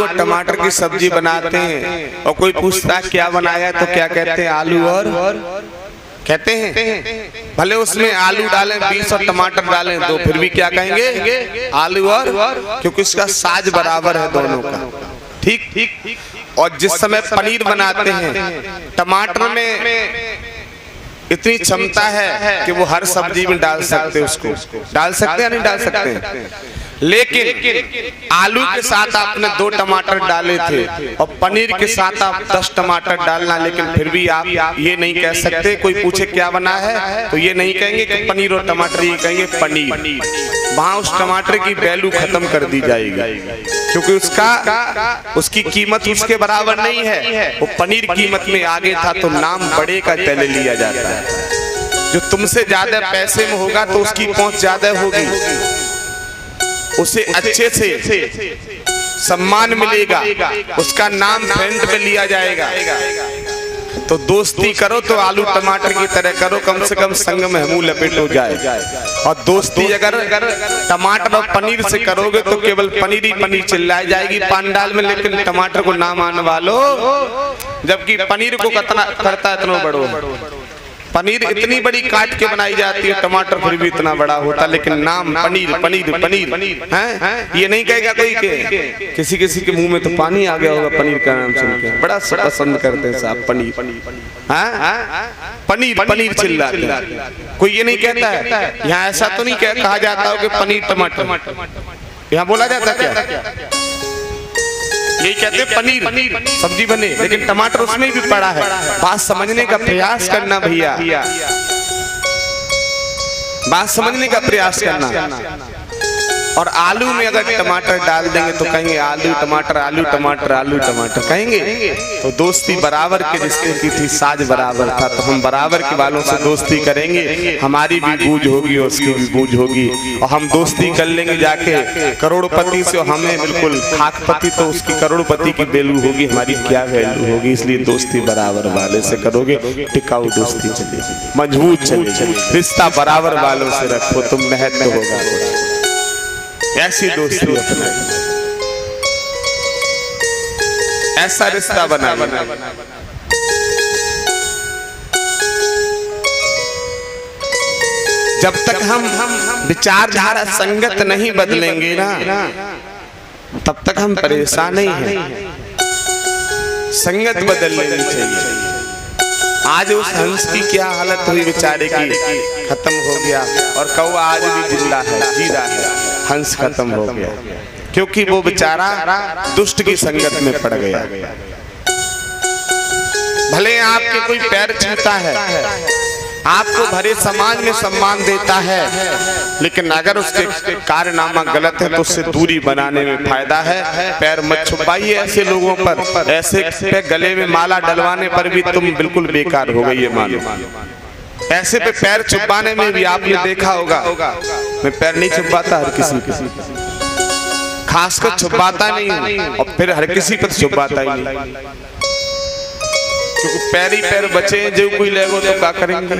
और टमाटर की सब्जी बनाते हैं और कोई पूछता है क्या बनाया तो क्या कहते हैं, आलू और कहते हैं। भले उसमें आलू डालें 20 और टमाटर डालें तो फिर भी क्या कहेंगे, आलू और, क्योंकि इसका साज बराबर है दोनों का। ठीक। और जिस समय पनीर बनाते हैं, टमाटर में इतनी क्षमता है कि वो हर सब्जी में डाल सकते हैं, उसको डाल सकते हैं या नहीं डाल सकते। लेकिन आलू के साथ आपने 2 टमाटर डाले थे और पनीर के साथ आप 10 टमाटर डालना, लेकिन फिर भी आप ये नहीं कह सकते। कोई पूछे क्या बना है तो ये नहीं कहेंगे कि पनीर और टमाटर, ये कहेंगे पनीर। वहां उस टमाटर की वैल्यू खत्म कर दी जाएगी, क्योंकि उसकी कीमत उसके बराबर नहीं है। वो पनीर कीमत में आगे था तो नाम बड़े का पहले लिया जाता है। जो तुमसे ज्यादा पैसे में होगा तो उसकी पहुंच ज्यादा होगी, उसे अच्छे से सम्मान मिलेगा, उसका नाम फ्रेंड में लिया जाएगा। तो दोस्ती करो तो आलू टमाटर की तरह करो, कम से कम संग में मुंह लपेट हो जाए। और दोस्ती अगर टमाटर और पनीर से करोगे तो केवल पनीर ही पनीर चिल्लाई जाएगी पंडाल में, लेकिन टमाटर को ना मान वालो, जबकि पनीर को करता है इतना बड़ो। पनीर इतनी बड़ी काट के बनाई जाती है, टमाटर फिर भी इतना बड़ा होता, लेकिन नाम पनीर पनीर पनीर है। ये नहीं कहेगा कोई के, किसी के मुंह में तो पानी आ गया होगा पनीर का नाम सुन के। बड़ा पसंद करते हैं साहब पनीर, पनीर पनीर चिल्लाते हैं। कोई ये नहीं कहता है। यहाँ ऐसा तो नहीं कहा जाता हो कि पनीर टमाटर, यहाँ बोला जाता क्या? यही कहते पनीर सब्जी बने, लेकिन टमाटर उसमें भी पड़ा है। बात समझने का प्रयास करना भैया, बात समझने का प्रयास करना। और आलू में अगर टमाटर डाल देंगे तो कहेंगे आलू टमाटर, आलू टमाटर, आलू टमाटर कहेंगे। तो दोस्ती बराबर के रिश्ते की थी, साज बराबर था। तो हम बराबर के वालों से दोस्ती करेंगे, हमारी भी बूझ होगी और उसकी भी बूझ होगी। और हम दोस्ती कर लेंगे जाके करोड़पति से, हमें बिल्कुल खाकपति, तो उसकी करोड़पति की वैल्यू होगी, हमारी क्या वैल्यू होगी। इसलिए दोस्ती बराबर वाले से करोगे, टिकाऊ दोस्ती चलेगी, मजबूत चलेगी। रिश्ता बराबर वालों से रखो तो महत्व होगा। ऐसी दोस्ती अपने, ऐसा रिश्ता बना। जब तक हम विचारधारा संगत नहीं बदलेंगे ना, तब तक हम परेशान नहीं हैं। संगत बदल लेनी चाहिए। आज उस हंस की क्या हालत हुई बेचारे की, खत्म हो गया। और कौवा आज भी जिंदा है, जी रहा है। हंस खत्म हो गया क्योंकि वो बेचारा दुष्ट की संगत में पड़ गया। भले आपके कोई पैर छूता है, आपको भरे समाज में सम्मान देता है, लेकिन अगर उसके कारनामा गलत है तो उससे दूरी बनाने में फायदा है। पैर मत छुपाइए ऐसे लोगों पर। ऐसे पे गले में माला डलवाने पर भी तुम बिल्कुल बेकार हो गई है मालूम। ऐसे पे पैर छुपाने में भी आपने देखा होगा, मैं पैर नहीं छुपाता हर किसी खासकर छुपाता नहीं, और फिर हर किसी पर छुपाता ही नहीं, क्योंकि पैर ही पैर बचे जो कोई लेगो तो क्या करेंगे।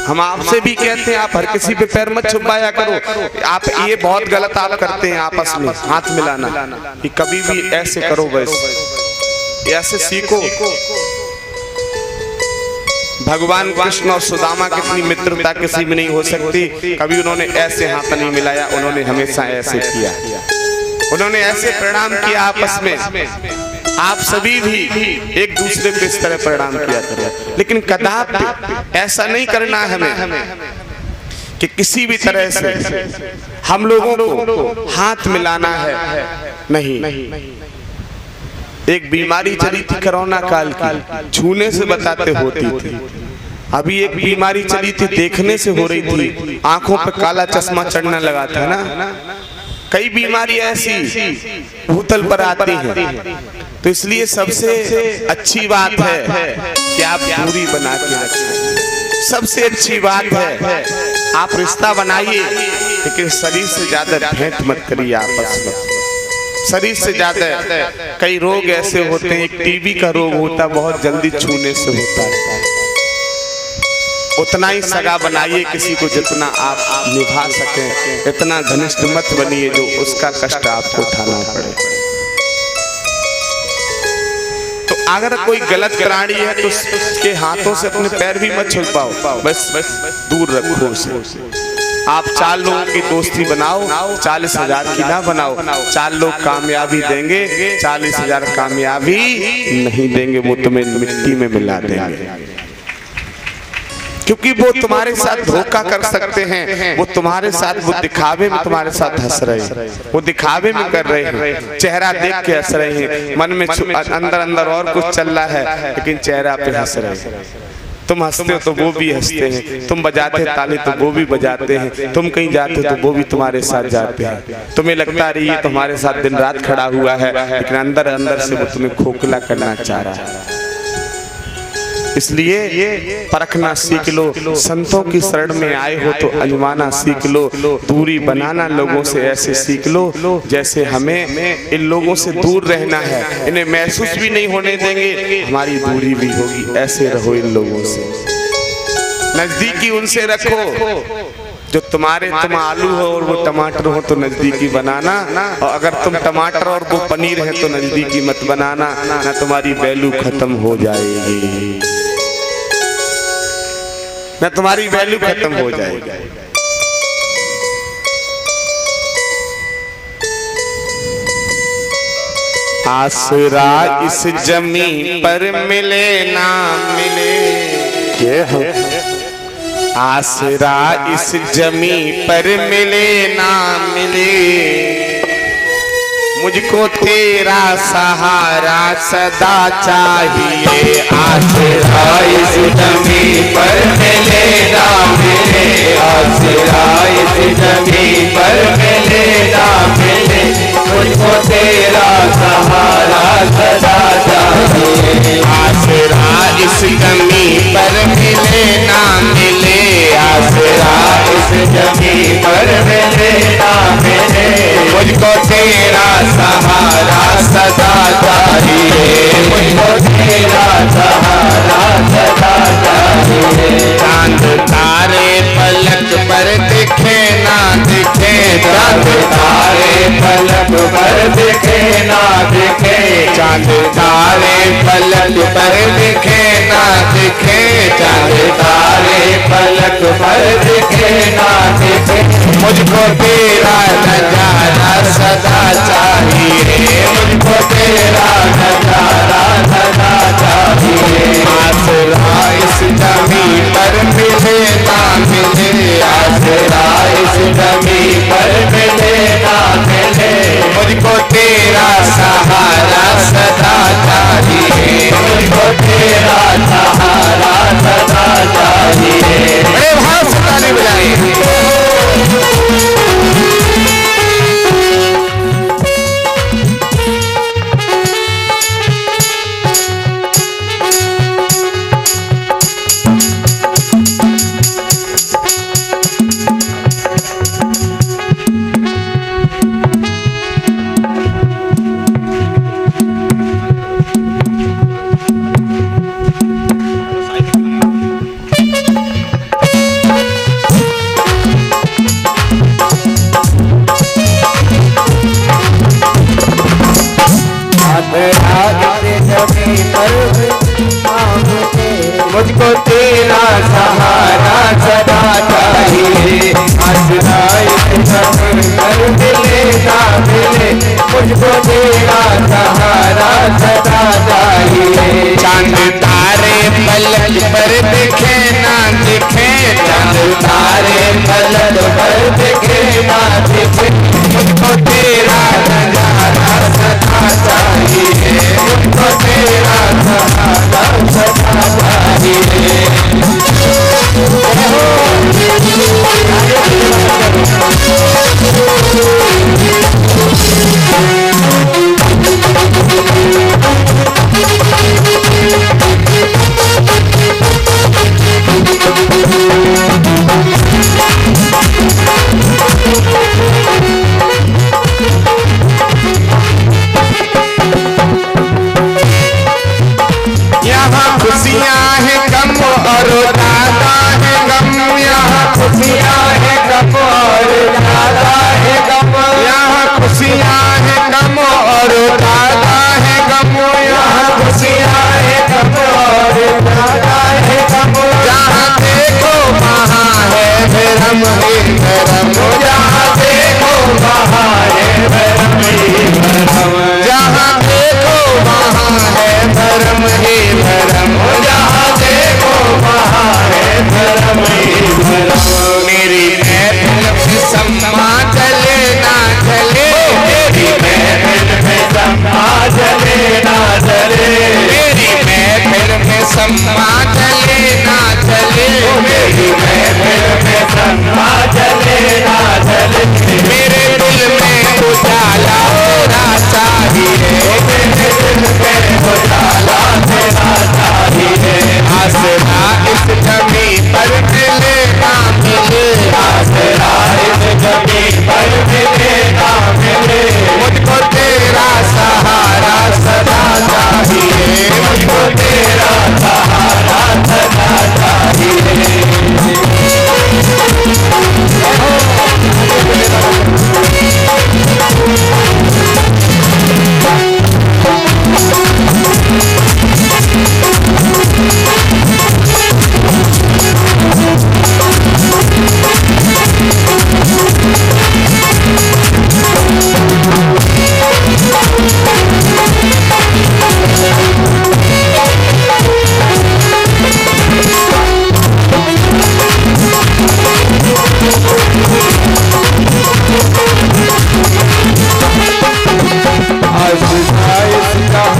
हम आपसे भी कहते हैं आप हर किसी पे पैर मत छुपाया करो। आप ये बहुत गलत आप करते हैं आपस में हाथ मिलाना, कि कभी भी ऐसे करो, वैसे ऐसे सीखो। भगवान कृष्ण और सुदामा की इतनी मित्रता किसी में नहीं हो सकती। कभी उन्होंने ऐसे हाथ नहीं मिलाया, उन्होंने हमेशा ऐसे किया, उन्होंने ऐसे प्रणाम किया आपस में। आप सभी भी एक दूसरे पे इस तरह प्रणाम किया करें, लेकिन कदापि ऐसा नहीं करना है हमें कि किसी भी तरह से हम लोगों को हाथ मिलाना है। नहीं, एक बीमारी चली थी कोरोना काल की, छूने से बताते होती थी। अभी एक बीमारी चली थी देखने से हो रही थी, आंखों पे काला चश्मा चढ़ने लगा था ना। कई बीमारी ऐसी भूतल पर आती हैं, तो इसलिए सबसे अच्छी बात है कि आप दूरी बना के रखें। सबसे अच्छी बात है आप रिश्ता बनाइए, लेकिन शरीर से ज्यादा भेंट मत करिए आपस में। शरीर से ज्यादा कई रोग ऐसे होते हैं, एक टीबी का रोग होता बहुत जल्दी छूने से होता है। उतना ही सगा बनाइए किसी को जितना आप निभा सकें, इतना घनिष्ठ मत बनिए जो उसका कष्ट आपको उठाना पड़े। अगर कोई गलत प्राणी है तो उसके हाथों से अपने पैर भी मत छुपाओ, बस दूर रखो उसे। आप 4 लोगों की दोस्ती बनाओ, 40,000 की ना बनाओ। 4 लोग कामयाबी देंगे, 40,000 कामयाबी नहीं देंगे, वो तुम्हें मिट्टी में मिला देंगे। क्योंकि वो तुम्हारे साथ धोखा कर सकते हैं, वो तुम्हारे साथ, वो दिखावे में तुम्हारे साथ हंस रहे हैं, वो दिखावे में कर रहे हैं, चेहरा देख के हंस रहे हैं, मन में अंदर अंदर और कुछ चल रहा है, लेकिन चेहरा पे हंस रहे हैं। तुम हंसते हो तो वो भी हंसते हैं, तुम बजाते ताली तो वो भी बजाते हैं, तुम कहीं जाते हो तो वो भी तुम्हारे साथ जाते हैं। तुम्हें लगता है ये तुम्हारे साथ दिन रात खड़ा हुआ है, लेकिन अंदर अंदर से वो तुम्हें खोखला करना चाह रहा है। इसलिए परखना सीख लो, संतों की शरण में आए हो तो अजमाना सीख लो, दूरी बनाना लोगों से ऐसे सीख लो जैसे हमें इन लोगों से दूर रहना है, इन्हें महसूस भी नहीं होने देंगे, हमारी दूरी भी होगी, ऐसे रहो इन लोगों से। नजदीकी उनसे रखो जो तुम आलू हो और वो टमाटर हो तो नजदीकी बनाना, और अगर तुम टमाटर और वो पनीर है तो नजदीकी मत बनाना, ना तुम्हारी वैल्यू खत्म हो जाएगी, ना तुम्हारी वैल्यू खत्म हो जाएगी। आसरा इस जमीन पर मिले ना मिले, ये है आसरा इस जमीन पर मिले ना मिले, मुझको तेरा सहारा सदा चाहिए। आसरा इस जमीन पर मिले ना मिले, आसरा इस जमीन पर मिले ना मिले, मुझको तेरा सहारा सदा चाहिए। आसरा इस जमीन पर मिले ना मिले, आसरा इस जमीन पर मिले ना मिले, मुझको तेरा सहारा सदा चाहिए, मुझको तेरा सहारा सदा चाहिए। चांद तारे पलक पर दिखे ना दिखे, चांद तारे पलक पर दिखे ना दिखे, चांद तारे पलक पर दिखे ना दिखे, चांद तारे पलक पर दिखे ना दिखे, मुझको तेरा नजारा सदा चाहिए, मुझको तेरा नजारा सदा चाहिए। आसरा इस जमीन पर मिले ना मिले, आसरा इस जमीन पर मिले ना मिले, मुझको तेरा सहारा सदा चाहिए, मुझको तेरा सहारा सदा चाहिए। बड़े भाव से ताली बजाइए। मुझको तेरा सहारा सदा चाहिए। आसरा इस जमीन पर मिले ना मिले, मुझको तेरा सहारा सदा चाहिए। चांद तारे पलक पर दिखे ना दिखे, चांद तारे पलक पर दिखे ना दिखे, मुझको तेरा नजारा सदा चाहिए, मुझको तेरा सहारा सदा चाहिए।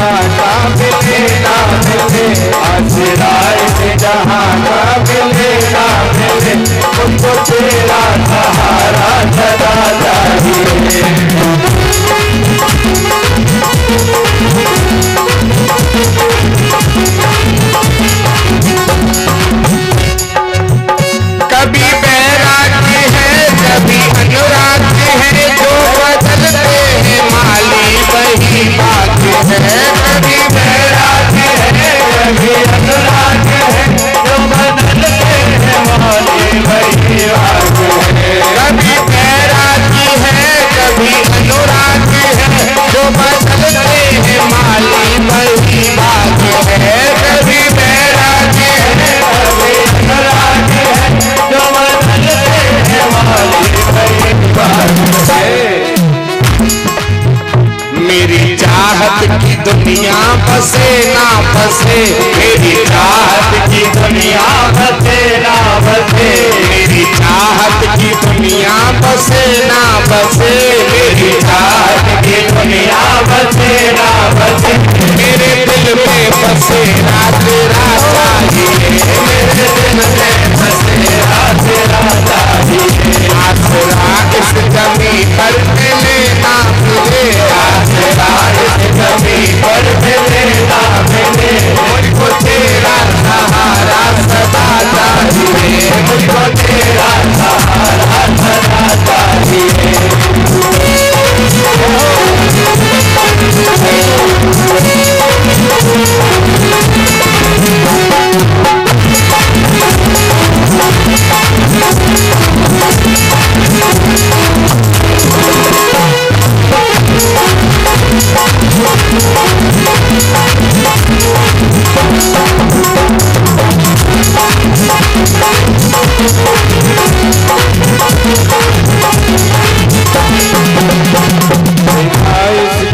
जहाँ का मिले ना मिले, आसरा इस जहाँ का मिले ना मिले, मुझको तेरा सहारा सदा चाहिए। कभी बैरागी है कभी अनुरागी है, जो बदलते हैं माली वही बात है। कभी बैरागी है कभी अनुरागी है, जो बदलते हैं माली वही बात है। कभी बैरागी है कभी अनुरागी है, जो बदलते हैं माली वही बात है। कभी बैरागी है कभी अनुरागी है, जो बदलते हैं माली वही बात है। मेरी चाहत की दुनिया बसे ना बसे, मेरी चाहत की दुनिया बसे ना बसे, मेरी चाहत की दुनिया बसे ना बसे, मेरी चाहत की दुनिया बसे ना बसे। मेरे दिल में बसे तेरा चाहिए, मेरे दिल में बसे तेरा चाहिए। आसरा इस जमी पर मिले ना मिले, आसरा इस जमी पर मिले ना मिले, मुझको तेरा सहारा सदा चाहिए, मुझको तेरा सहारा सदा चाहिए।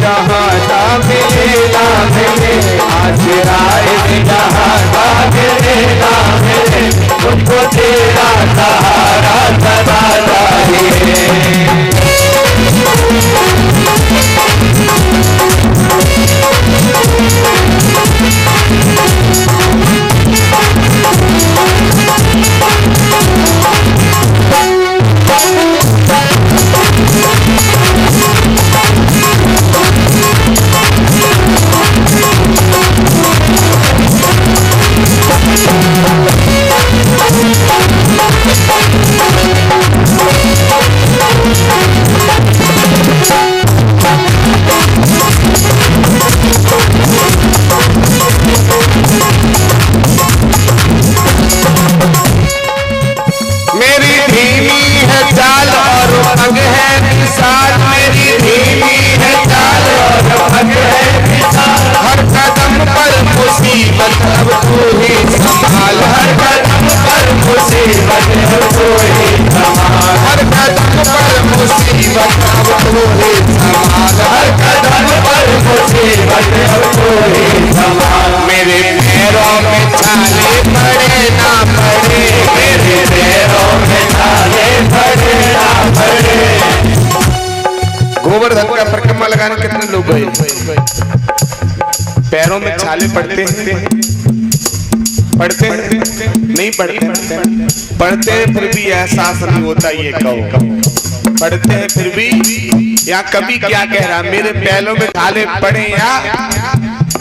जहाँ का मिले ना मिले, आसरा इस जहाँ का मिले ना मिले, मुझको तेरा सहारा सदा चाहिए। मेरे पैरों में छाले पड़े ना पड़े, मेरे पैरों में छाले पड़े ना पड़े। गोवर्धन का परिक्रमा लगाने कितने लोग गए? पैरों में छाले पड़ते हैं पढ़ते हैं नहीं पढ़ते पढ़ते हैं फिर भी एहसास नहीं होता। ये कहो पढ़ते हैं फिर भी, या कभी क्या कह रहा मेरे पैरों में छाले पड़े, या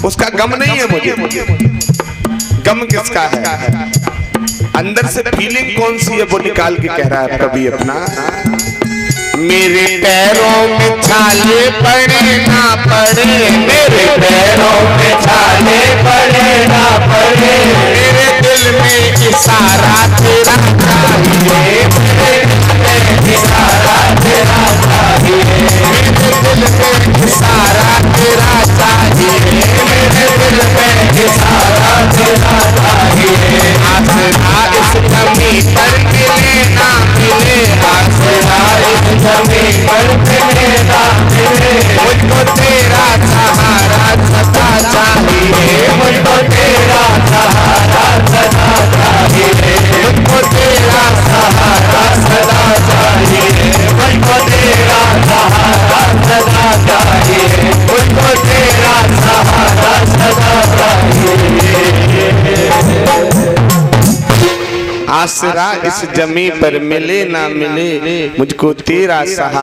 उसका गम नहीं है मुझे। गम किसका है? अंदर से फीलिंग कौन सी है वो निकाल के कह रहा है कभी अपना। मेरे पैरों में छाले पड़े ना पड़े, मेरे पैरों में छाले पड़े ना पड़े, मेरे दिल में इशारा तेरा चाहिए, मेरे दिल में इशारा तेरा चाहिए, मेरे दिल में इशारा तेरा चाहिए, मेरे दिल में इशारा तेरा चाहिए। आसरा इस जमी पर मिले ना मिले, आसरा इस जमी पर मिले ना मिले, मुझको तेरा सहारा सदा चाहिए, मुझको तेरा सहारा सदा चाहिए, मुझको तेरा सहारा सदा चाहिए, मुझको तेरा सहारा सदा चाहिए, मुझको तेरा सहारा आसरा इस जमी पर मिले ना मिले, मुझको तेरा सहारा।